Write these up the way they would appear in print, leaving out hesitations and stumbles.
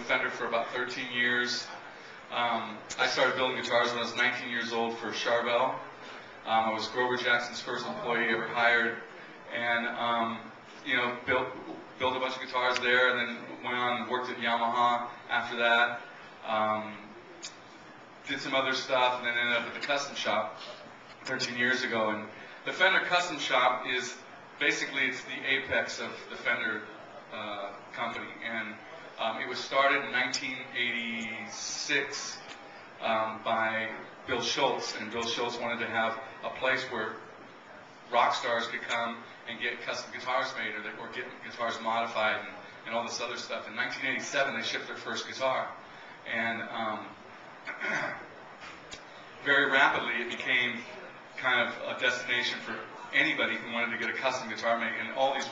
Fender for about 13 years. I started building guitars when I was 19 years old for Charvel. I was Grover Jackson's first employee ever hired, and built a bunch of guitars there, and then went on and worked at Yamaha after that. Did some other stuff, and then ended up at the custom shop 13 years ago. And the Fender custom shop is basically, it's the apex of the Fender company, and it was started in 1986 by Bill Schultz, and Bill Schultz wanted to have a place where rock stars could come and get custom guitars made, or get guitars modified, and all this other stuff. In 1987, they shipped their first guitar, and very rapidly it became kind of a destination for anybody who wanted to get a custom guitar made, and all these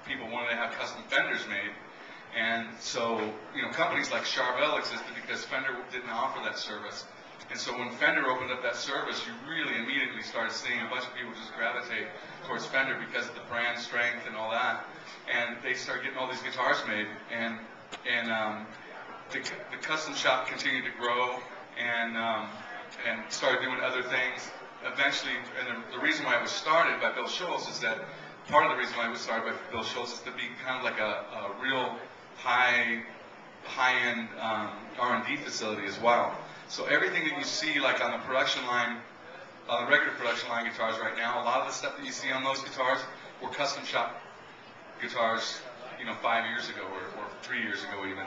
people wanted to have custom Fenders made. And so, companies like Charvel existed because Fender didn't offer that service. And so when Fender opened up that service, you really immediately started seeing a bunch of people just gravitate towards Fender because of the brand strength and all that. And they started getting all these guitars made, and the custom shop continued to grow, and started doing other things. Eventually, and the reason why it was started by Bill Schultz is that part of the reason why it was started by Bill Schultz is to be kind of like a real high-end R&D facility as well. So everything that you see, like on the production line, on the regular production line guitars right now, a lot of the stuff that you see on those guitars were custom shop guitars, 5 years ago or 3 years ago even.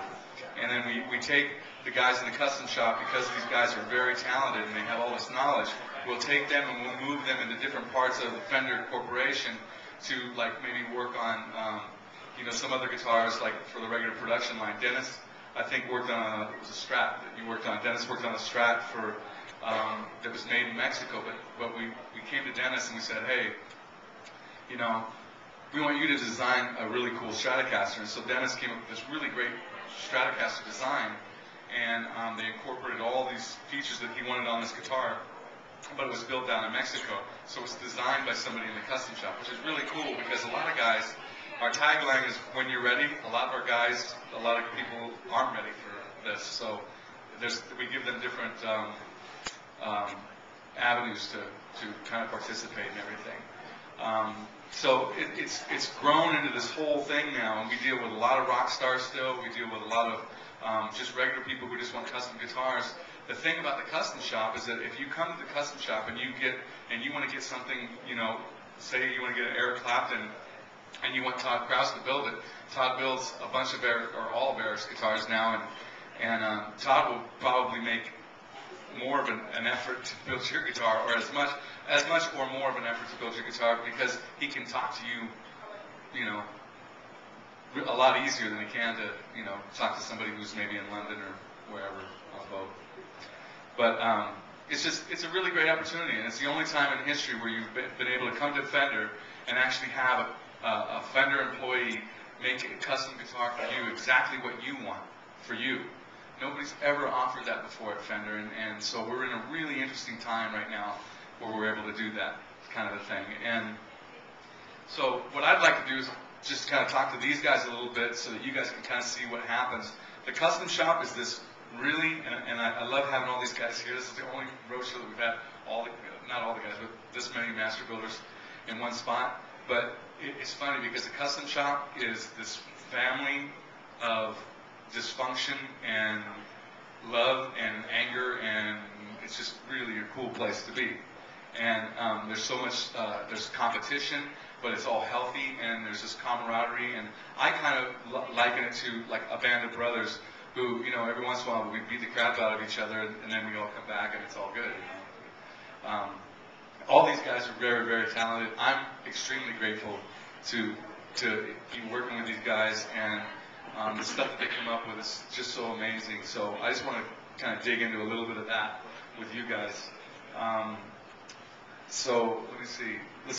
And then we take the guys in the custom shop, because these guys are very talented and they have all this knowledge, we'll take them and we'll move them into different parts of the Fender Corporation to maybe work on some other guitars, like for the regular production line. Dennis, I think, worked on it was a Strat that you worked on. Dennis worked on a Strat for that was made in Mexico, but we came to Dennis and we said, hey, we want you to design a really cool Stratocaster. And so Dennis came up with this really great Stratocaster design, and they incorporated all these features that he wanted on this guitar, but it was built down in Mexico. So it's designed by somebody in the custom shop, which is really cool, because a lot of guys, our tagline is when you're ready. A lot of our guys, a lot of people aren't ready for this. So we give them different avenues to kind of participate in everything. So it's grown into this whole thing now, and we deal with a lot of rock stars still. We deal with a lot of just regular people who just want custom guitars. The thing about the custom shop is that if you come to the custom shop and you want to get something, say you want to get an Eric Clapton, and you want Todd Krause to build it. Todd builds a bunch of all of Eric's guitars now, and Todd will probably make more of an effort to build your guitar, or as much or more of an effort to build your guitar, because he can talk to you, a lot easier than he can to, talk to somebody who's maybe in London or wherever on a boat. But it's a really great opportunity, and it's the only time in history where you've been able to come to Fender and actually have a Fender employee make a custom guitar for you, exactly what you want for you. Nobody's ever offered that before at Fender, and so we're in a really interesting time right now where we're able to do that kind of a thing. And so what I'd like to do is just kind of talk to these guys a little bit so that you guys can kind of see what happens. The custom shop is this really, and I love having all these guys here. This is the only roadshow that we've had not all the guys, but this many master builders in one spot. But it's funny because the custom shop is this family of dysfunction and love and anger, and it's just really a cool place to be. And there's so much, there's competition, but it's all healthy, and there's this camaraderie, and I kind of liken it to like a band of brothers who, every once in a while we beat the crap out of each other, and then we all come back and it's all good. All these guys are very, very talented. I'm extremely grateful to be working with these guys, and the stuff that they come up with is just so amazing. So I just want to kind of dig into a little bit of that with you guys. So let me see.